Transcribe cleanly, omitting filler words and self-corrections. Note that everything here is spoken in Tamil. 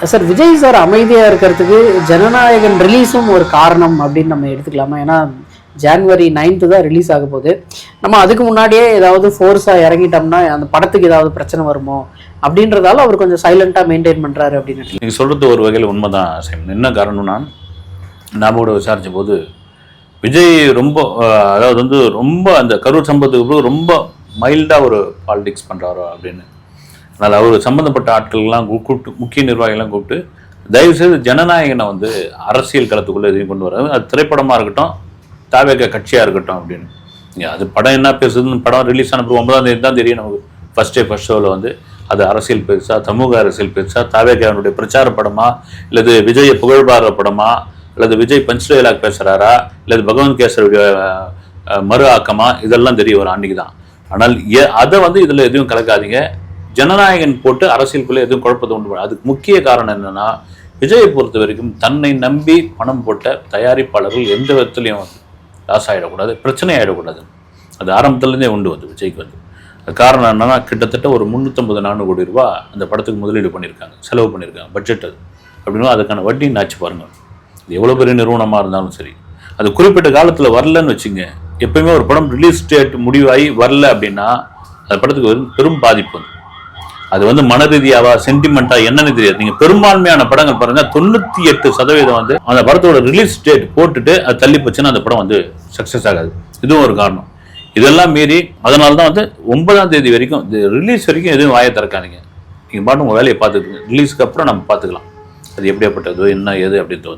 சார் விஜய் சார் அமைதியாக இருக்கிறதுக்கு ஜனநாயகன் ரிலீஸும் ஒரு காரணம் அப்படின்னு நம்ம எடுத்துக்கலாமா? ஏன்னா ஜான்வரி 9th தான் ரிலீஸ் ஆக போகுது. நம்ம அதுக்கு முன்னாடியே ஏதாவது ஃபோர்ஸாக இறங்கிட்டோம்னா அந்த படத்துக்கு ஏதாவது பிரச்சனை வருமோ அப்படின்றதால அவர் கொஞ்சம் சைலண்டாக மெயின்டைன் பண்ணுறாரு அப்படின்னு. நீங்கள் சொல்கிறது ஒரு வகையில் உண்மைதான். என்ன காரணம்னா, நாம் கூட விசாரித்த போது விஜய் ரொம்ப அதாவது வந்து ரொம்ப அந்த கரூர் சம்பவத்துக்கு ரொம்ப மைல்டாக ஒரு பாலிடிக்ஸ் பண்ணுறாரோ அப்படின்னு. அதனால் அவர் சம்மந்தப்பட்ட ஆட்கள்லாம் கூப்பிட்டு, முக்கிய நிர்வாகிகள்லாம் கூப்பிட்டு, தயவுசெய்து ஜனநாயகனை வந்து அரசியல் களத்துக்குள்ளே எதையும் கொண்டு வராது, அது திரைப்படமாக இருக்கட்டும், தாவேக கட்சியாக இருக்கட்டும் அப்படின்னு. அது படம் என்ன பேசுதுன்னு படம் ரிலீஸ் ஆன 9ஆம் தேதி தான் தெரியும் நமக்கு. ஃபர்ஸ்ட் ஷோவில் வந்து அது அரசியல் பெருசா, சமூக அரசியல் பெருசா, தாவேகாவுடைய பிரச்சார படமா, இல்லது விஜயை புகழ்பார படமா, அல்லது விஜய் பஞ்ச் டைலாக் பேசுகிறாரா, இல்லது பகவந்த் கேசருடைய மறு ஆக்கமா, இதெல்லாம் தெரிய வரும் அன்றைக்கி தான். ஆனால் அதை வந்து இதில் எதுவும் கலக்காதீங்க, ஜனநாயகன் போட்டு அரசியலுக்குள்ளே எதுவும் குழப்பத்தை உண்டு பண்ண. அதுக்கு முக்கிய காரணம் என்னென்னா, விஜயை பொறுத்த வரைக்கும் தன்னை நம்பி பணம் போட்ட தயாரிப்பாளர்கள் எந்த விதத்துலையும் வந்து லாஸ் ஆகிடக்கூடாது, பிரச்சனை ஆகிடக்கூடாது. அது ஆரம்பத்துலேருந்தே உண்டு வந்து விஜய்க்கு வந்து. காரணம் என்னன்னா, கிட்டத்தட்ட ஒரு 350-400 கோடி ரூபா அந்த படத்துக்கு முதலீடு பண்ணியிருக்காங்க, செலவு பண்ணியிருக்காங்க, பட்ஜெட் அது அப்படின்னா அதுக்கான வட்டி நாச்சு பாருங்கள். அது எவ்வளோ பெரிய நிறுவனமாக இருந்தாலும் சரி, அது குறிப்பிட்ட காலத்தில் வரலன்னு வச்சுங்க. எப்பயுமே ஒரு படம் ரிலீஸ் டேட் முடிவாகி வரல அப்படின்னா அந்த படத்துக்கு பெரும் பாதிப்பு வந்து. அது வந்து மன ரீதியாவா, சென்டிமெண்ட்டா என்னன்னு தெரியாது. நீங்கள் பெரும்பான்மையான படங்கள் பாருங்க, 98% வந்து அந்த படத்தோட ரிலீஸ் டேட் போட்டுட்டு அது தள்ளி போச்சுன்னா அந்த படம் வந்து சக்ஸஸ் ஆகாது. இதுவும் ஒரு காரணம். இதெல்லாம் மீறி அதனால தான் வந்து 9ஆம் தேதி வரைக்கும் ரிலீஸ் வரைக்கும் எதுவும் வாயை திறக்காதீங்க. நீங்கள் பாட்டு உங்கள் வேலையை பார்த்துக்குங்க. ரிலீஸ்க்கு அப்புறம் நம்ம பார்த்துக்கலாம் அது எப்படியாப்பட்டது, என்ன ஏது அப்படின்னு தோணுது.